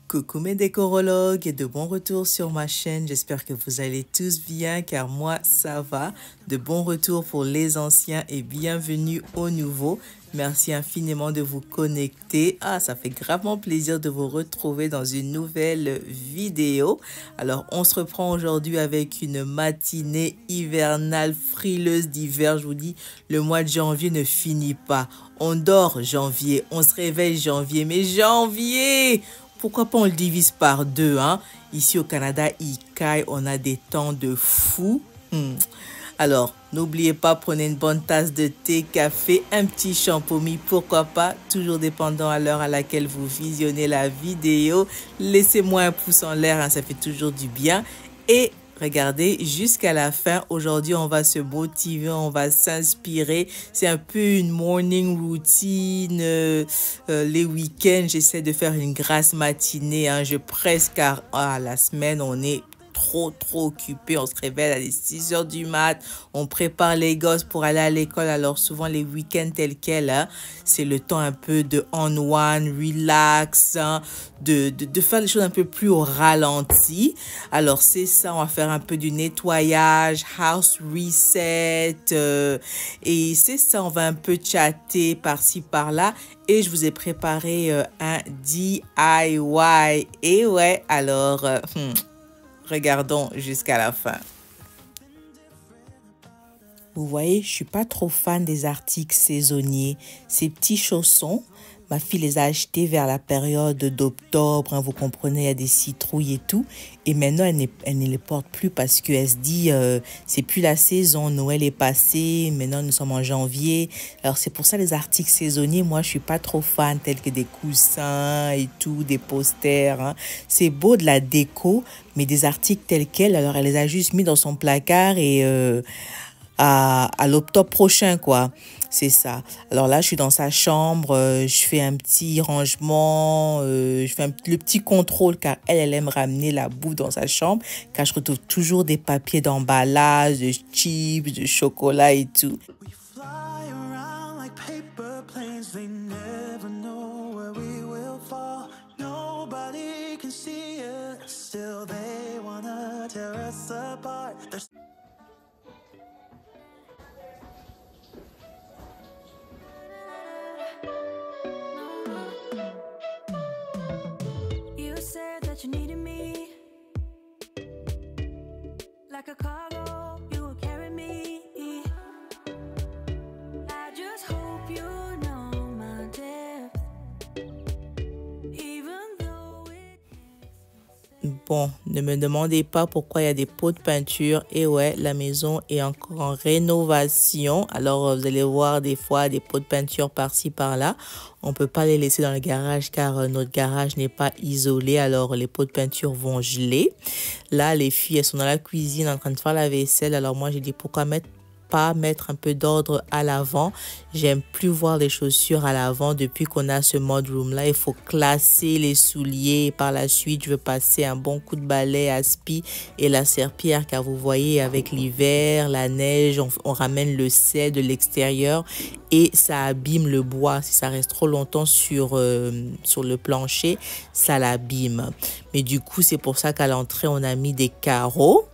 Coucou mes décorologues et de bon retour sur ma chaîne. J'espère que vous allez tous bien car moi ça va. De bon retour pour les anciens et bienvenue aux nouveaux. Merci infiniment de vous connecter. Ah, ça fait gravement plaisir de vous retrouver dans une nouvelle vidéo. Alors, on se reprend aujourd'hui avec une matinée hivernale frileuse d'hiver. Je vous dis, le mois de janvier ne finit pas. On dort janvier, on se réveille janvier, mais janvier! Pourquoi pas on le divise par deux, hein? Ici au Canada, il caille, on a des temps de fou. Alors, n'oubliez pas, prenez une bonne tasse de thé, café, un petit champomis, pourquoi pas, toujours dépendant à l'heure à laquelle vous visionnez la vidéo. Laissez-moi un pouce en l'air, hein, ça fait toujours du bien. Et regardez jusqu'à la fin. Aujourd'hui, on va se motiver, on va s'inspirer. C'est un peu une morning routine. Les week-ends, j'essaie de faire une grasse matinée. Hein. Je presse car la semaine, on est trop occupé. On se réveille à 6 heures du mat. On prépare les gosses pour aller à l'école. Alors souvent les week-ends tels quels, hein, c'est le temps un peu de unwind, relax, hein, de faire les choses un peu plus au ralenti. Alors c'est ça, on va faire un peu du nettoyage, house reset. Et c'est ça, on va un peu chatter par-ci par-là. Et je vous ai préparé un DIY. Et ouais, alors... regardons jusqu'à la fin. Vous voyez, je suis pas trop fan des articles saisonniers. Ces petits chaussons, ma fille les a achetés vers la période d'octobre. Hein, vous comprenez, il y a des citrouilles et tout. Et maintenant, elle ne les porte plus parce qu'elle se dit, c'est plus la saison. Noël est passé. Maintenant, nous sommes en janvier. Alors, c'est pour ça les articles saisonniers, moi, je suis pas trop fan, tels que des coussins et tout, des posters. Hein. C'est beau de la déco, mais des articles tels quels, alors elle les a juste mis dans son placard et à l'octobre prochain, quoi. C'est ça. Alors là, je suis dans sa chambre, je fais un petit rangement, je fais le petit contrôle car elle aime ramener la boue dans sa chambre car je retrouve toujours des papiers d'emballage, de chips, de chocolat et tout. You needed me like a cargo, you will carry me. I just hope you know my depth, even though it... Bon, ne me demandez pas pourquoi il y a des pots de peinture. Et ouais, la maison est encore en rénovation. Alors, vous allez voir des fois des pots de peinture par-ci, par-là. On ne peut pas les laisser dans le garage car notre garage n'est pas isolé. Alors, les pots de peinture vont geler. Là, les filles, elles sont dans la cuisine en train de faire la vaisselle. Alors, moi, j'ai dit pourquoi pas mettre un peu d'ordre à l'avant. J'aime plus voir les chaussures à l'avant depuis qu'on a ce mode room là. Il faut classer les souliers. Par la suite, je veux passer un bon coup de balai à spi et la serpillière car vous voyez avec l'hiver, la neige, on ramène le sel de l'extérieur et ça abîme le bois. Si ça reste trop longtemps sur le plancher, ça l'abîme. Mais du coup, c'est pour ça qu'à l'entrée, on a mis des carreaux.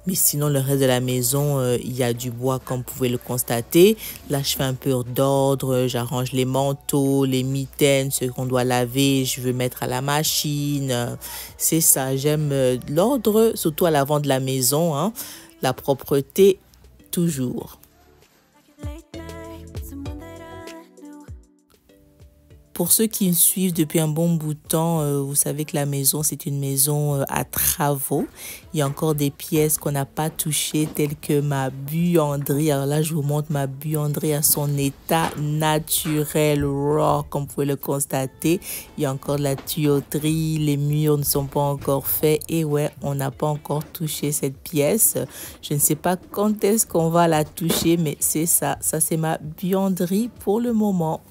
Mais sinon, le reste de la maison, il y a du bois comme vous pouvez le constater. Là, je fais un peu d'ordre. J'arrange les manteaux, les mitaines, ce qu'on doit laver. Je veux mettre à la machine. C'est ça, j'aime l'ordre, surtout à l'avant de la maison. Hein. La propreté, toujours. Pour ceux qui me suivent depuis un bon bout de temps, vous savez que la maison, c'est une maison à travaux. Il y a encore des pièces qu'on n'a pas touchées, telles que ma buanderie. Alors là, je vous montre ma buanderie à son état naturel, raw, comme vous pouvez le constater. Il y a encore de la tuyauterie, les murs ne sont pas encore faits. Et ouais, on n'a pas encore touché cette pièce. Je ne sais pas quand est-ce qu'on va la toucher, mais c'est ça. Ça, c'est ma buanderie pour le moment.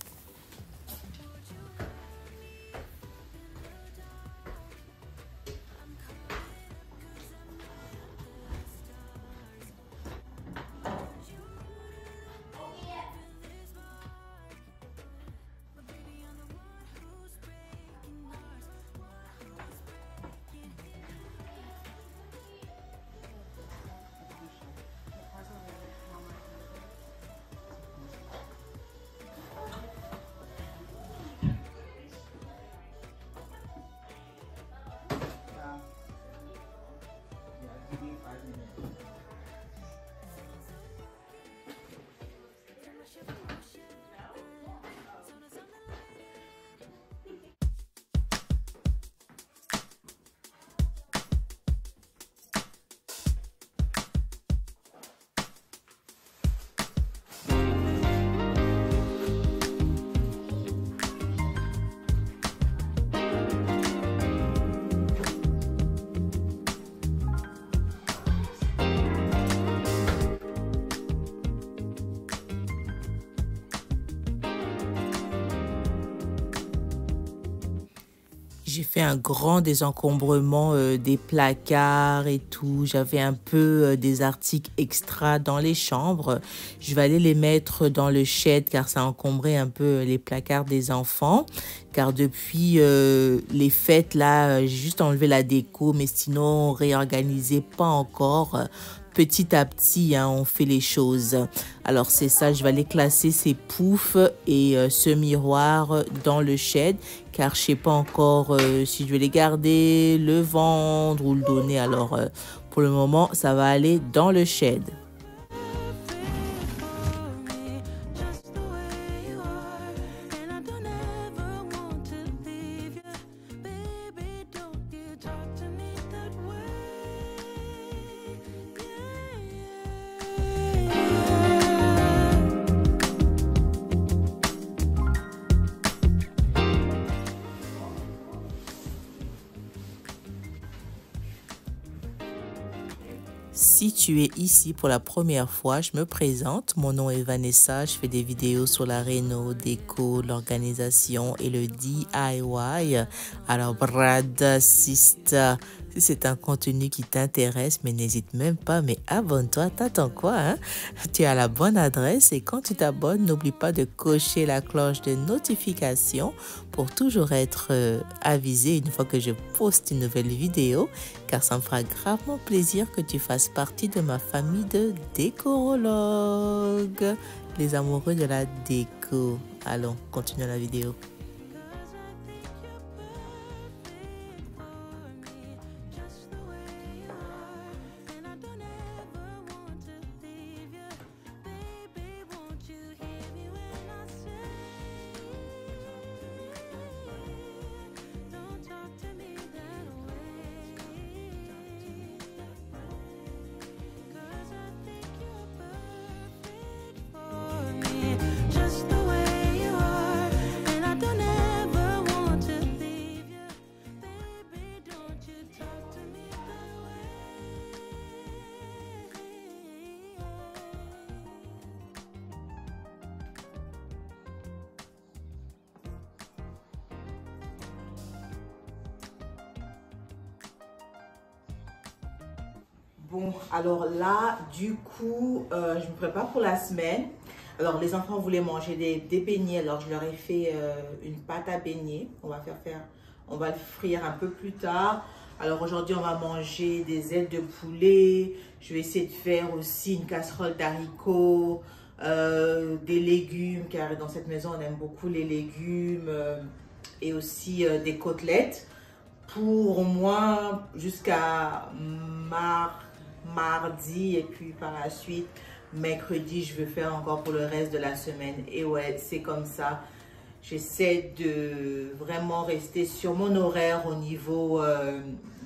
J'ai fait un grand désencombrement des placards et tout. J'avais un peu des articles extra dans les chambres. Je vais aller les mettre dans le shed car ça encombrait un peu les placards des enfants. Car depuis les fêtes, là, j'ai juste enlevé la déco, mais sinon, réorganisé pas encore. Petit à petit, hein, on fait les choses. Alors, c'est ça, je vais aller classer ces poufs et ce miroir dans le shed, car je sais pas encore si je vais les garder, le vendre ou le donner. Alors, pour le moment, ça va aller dans le shed. Si tu es ici pour la première fois, je me présente. Mon nom est Vanessa. Je fais des vidéos sur la réno, déco, l'organisation et le DIY. Alors, Brad, Sister, si c'est un contenu qui t'intéresse, mais n'hésite même pas, mais abonne-toi. T'attends quoi, hein? Tu es à la bonne adresse et quand tu t'abonnes, n'oublie pas de cocher la cloche de notification pour toujours être avisé une fois que je poste une nouvelle vidéo, car ça me fera gravement plaisir que tu fasses partie de ma famille de décorologues, les amoureux de la déco. Allons, continuons la vidéo. Bon, alors là, du coup, je me prépare pour la semaine. Alors, les enfants voulaient manger des beignets. Alors, je leur ai fait une pâte à beignets. On va le frire un peu plus tard. Alors, aujourd'hui, on va manger des ailes de poulet. Je vais essayer de faire aussi une casserole d'haricots, des légumes, car dans cette maison, on aime beaucoup les légumes, et aussi des côtelettes. Pour au moins jusqu'à mardi, et puis par la suite mercredi je vais faire encore pour le reste de la semaine. Et ouais, c'est comme ça, j'essaie de vraiment rester sur mon horaire au niveau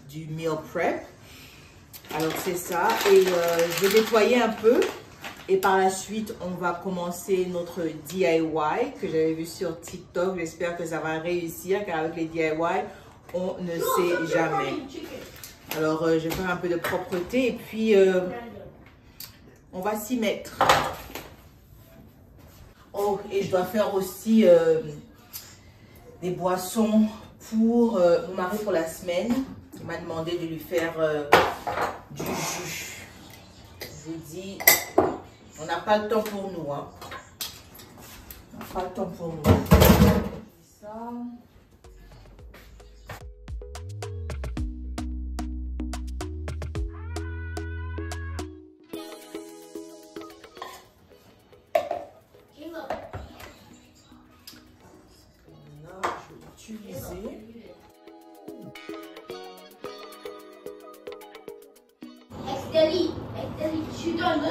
du meal prep. Alors c'est ça, et je vais nettoyer un peu et par la suite on va commencer notre DIY que j'avais vu sur TikTok. J'espère que ça va réussir, car avec les DIY on ne sait jamais. Alors, je vais faire un peu de propreté et puis on va s'y mettre. Oh, et je dois faire aussi des boissons pour mon mari pour la semaine. Il m'a demandé de lui faire du jus. Je vous dis, on n'a pas le temps pour nous, hein. On n'a pas le temps pour nous. Ça.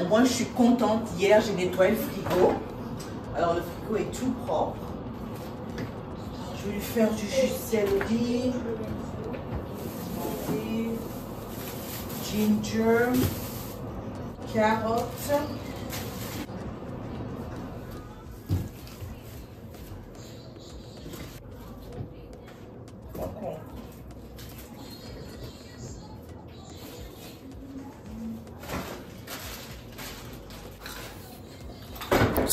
Moi, je suis contente. Hier, j'ai nettoyé le frigo. Alors, le frigo est tout propre. Je vais lui faire du jus de céleri, ginger, carotte.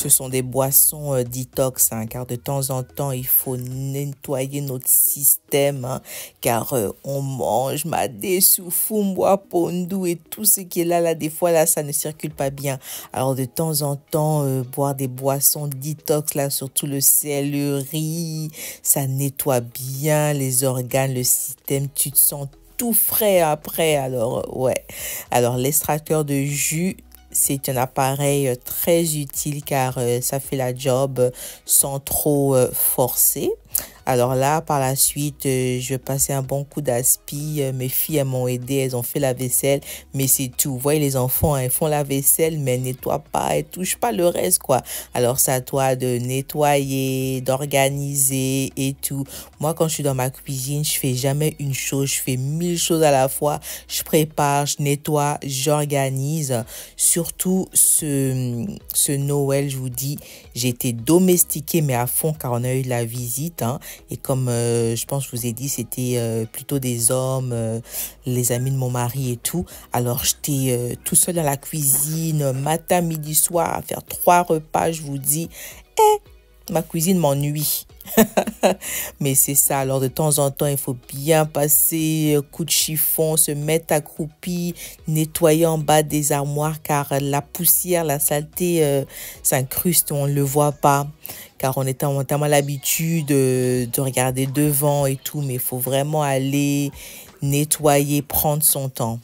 Ce sont des boissons detox, hein, car de temps en temps, il faut nettoyer notre système, hein, car on mange madé, soufou, mboa, pondou et tout ce qui est là, des fois, là, ça ne circule pas bien. Alors, de temps en temps, boire des boissons detox, là, surtout le céleri, ça nettoie bien les organes, le système, tu te sens tout frais après. Alors, ouais. Alors, l'extracteur de jus, c'est un appareil très utile car ça fait la job sans trop forcer. Alors là, par la suite, je vais passer un bon coup d'aspi. Mes filles, elles m'ont aidé, elles ont fait la vaisselle, mais c'est tout. Vous voyez, les enfants, hein, ils font la vaisselle, mais elles nettoient pas, elles touchent pas le reste, quoi. Alors, c'est à toi de nettoyer, d'organiser et tout. Moi, quand je suis dans ma cuisine, je fais jamais une chose, je fais 1000 choses à la fois. Je prépare, je nettoie, j'organise. Surtout ce Noël, je vous dis, j'ai été domestiquée, mais à fond, car on a eu de la visite, hein. Et comme je pense que je vous ai dit, c'était plutôt des hommes, les amis de mon mari et tout. Alors, j'étais tout seul dans la cuisine, matin, midi, soir, à faire 3 repas, je vous dis. Et ma cuisine m'ennuie. Mais c'est ça, alors de temps en temps, il faut bien passer coup de chiffon, se mettre accroupi, nettoyer en bas des armoires car la poussière, la saleté s'incruste, on ne le voit pas. Car on a tellement l'habitude de regarder devant et tout, mais il faut vraiment aller nettoyer, prendre son temps.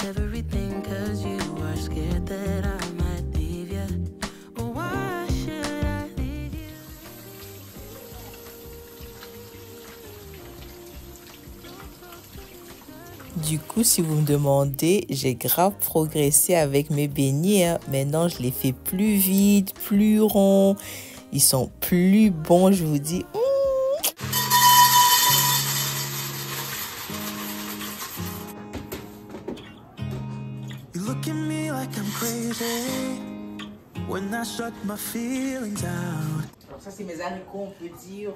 Everything 'cause you are scared that I might leave you. Why should I leave you? Du coup, si vous me demandez, j'ai grave progressé avec mes beignets, hein. Maintenant, je les fais plus vite, plus ronds. Ils sont plus bons, je vous dis. Alors ça, c'est mes haricots, on peut dire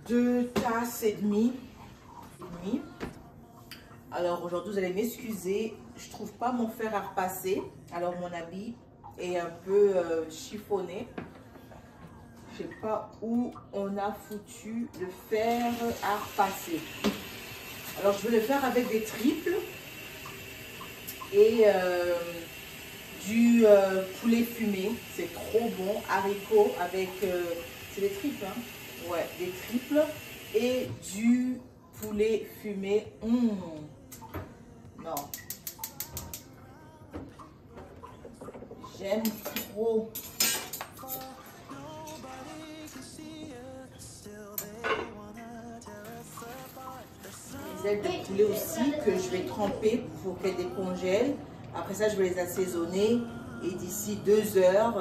2 tasses et demie. Alors aujourd'hui, vous allez m'excuser, je trouve pas mon fer à repasser. Alors mon habit est un peu chiffonné. Je sais pas où on a foutu le fer à repasser. Alors je vais le faire avec des triples et du poulet fumé. C'est trop bon. Haricots avec c'est des triples, hein? Ouais, des triples et du poulet fumé. Non, j'aime trop. Les ailes de poulet aussi que je vais tremper pour qu'elles décongèlent. Après ça, je vais les assaisonner et d'ici 2 heures,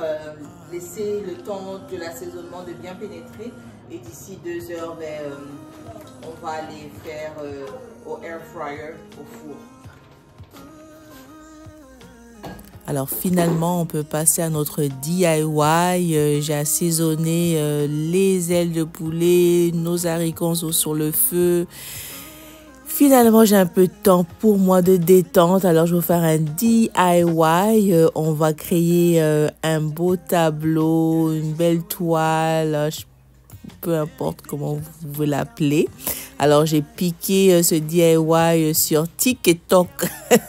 laisser le temps de l'assaisonnement de bien pénétrer. Et d'ici 2 heures, on va les faire au air fryer, au four. Alors finalement, on peut passer à notre DIY. J'ai assaisonné les ailes de poulet, nos haricots sur le feu. Finalement, j'ai un peu de temps pour moi de détente. Alors, je vais faire un DIY. On va créer un beau tableau, une belle toile, peu importe comment vous voulez l'appeler. Alors, j'ai piqué ce DIY sur TikTok.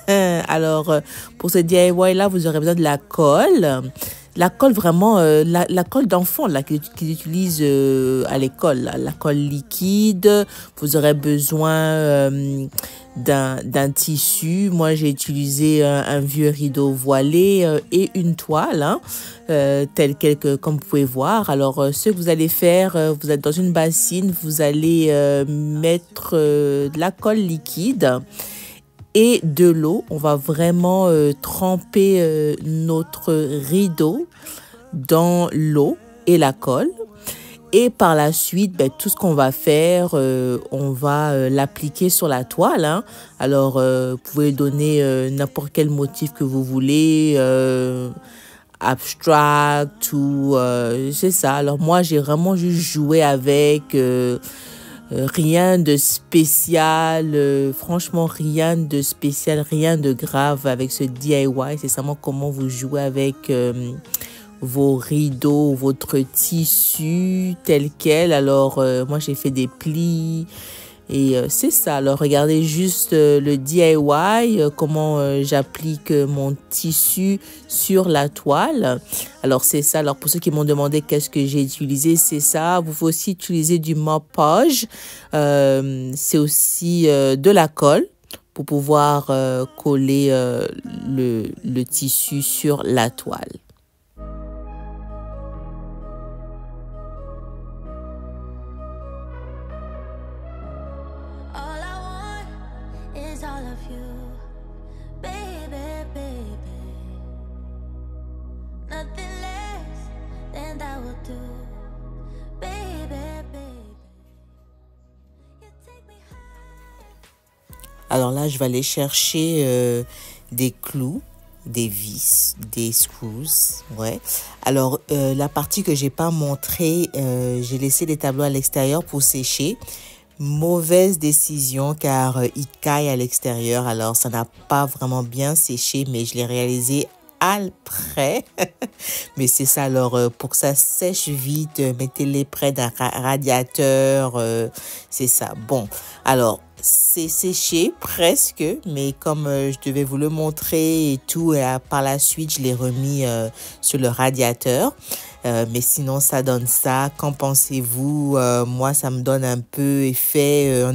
Alors, pour ce DIY-là, vous aurez besoin de la colle. la colle vraiment, la colle d'enfant là qu'ils utilisent à l'école, la colle liquide. Vous aurez besoin d'un tissu. Moi, j'ai utilisé un vieux rideau voilé et une toile, hein, telle quelle que, comme vous pouvez voir. Alors, ce que vous allez faire, vous êtes dans une bassine, vous allez mettre de la colle liquide et de l'eau. On va vraiment tremper notre rideau dans l'eau et la colle. Et par la suite, ben, tout ce qu'on va faire, on va l'appliquer sur la toile, hein. Alors, vous pouvez donner n'importe quel motif que vous voulez, abstract ou c'est ça. Alors, moi, j'ai vraiment juste joué avec... rien de spécial, franchement rien de spécial, rien de grave avec ce DIY. C'est seulement comment vous jouez avec vos rideaux, votre tissu tel quel. Alors moi j'ai fait des plis et c'est ça. Alors regardez juste le DIY, comment j'applique mon tissu sur la toile. Alors c'est ça. Alors pour ceux qui m'ont demandé qu'est-ce que j'ai utilisé, c'est ça. Vous pouvez aussi utiliser du Mod-Podge. C'est aussi de la colle pour pouvoir coller le tissu sur la toile. Alors là, je vais aller chercher des clous, des vis, des screws, ouais. Alors, la partie que j'ai pas montrée, j'ai laissé les tableaux à l'extérieur pour sécher. Mauvaise décision car il caille à l'extérieur. Alors, ça n'a pas vraiment bien séché, mais je l'ai réalisé après. Mais c'est ça, alors pour que ça sèche vite, mettez-les près d'un radiateur, c'est ça. Bon, alors c'est séché presque, mais comme je devais vous le montrer et tout, et par la suite je l'ai remis sur le radiateur. Mais sinon ça donne ça. Qu'en pensez-vous? Moi ça me donne un peu effet, on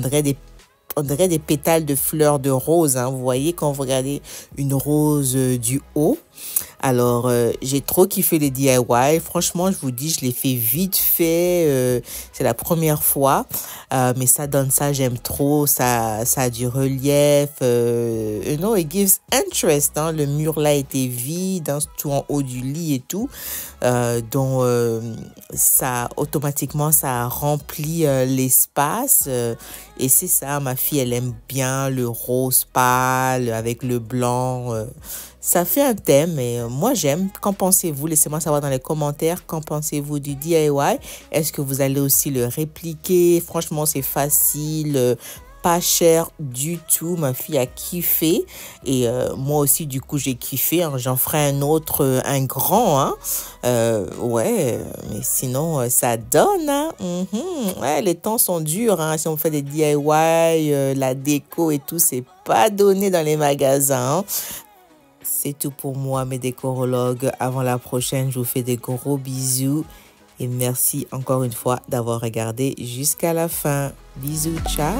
dirait des pétales de fleurs de rose, hein. Vous voyez quand vous regardez une rose du haut. Alors, j'ai trop kiffé les DIY. Franchement, je vous dis, je l'ai fait vite fait. C'est la première fois. Mais ça donne ça, j'aime trop. Ça a du relief. You know, it gives interest. Hein. Le mur là était vide, hein, tout en haut du lit et tout. Donc, ça, automatiquement, ça remplit l'espace. Et c'est ça, ma fille, elle aime bien le rose pâle avec le blanc. Ça fait un thème et moi j'aime. Qu'en pensez-vous? Laissez-moi savoir dans les commentaires. Qu'en pensez-vous du DIY? Est-ce que vous allez aussi le répliquer? Franchement, c'est facile. Pas cher du tout. Ma fille a kiffé. Et moi aussi, du coup, j'ai kiffé. Hein. J'en ferai un autre, un grand. Hein. Ouais, mais sinon, ça donne. Hein. Ouais, les temps sont durs. Hein. Si on fait des DIY, la déco et tout, c'est pas donné dans les magasins. Hein. C'est tout pour moi, mes décorologues. Avant la prochaine, je vous fais des gros bisous. Et merci encore une fois d'avoir regardé jusqu'à la fin. Bisous, ciao!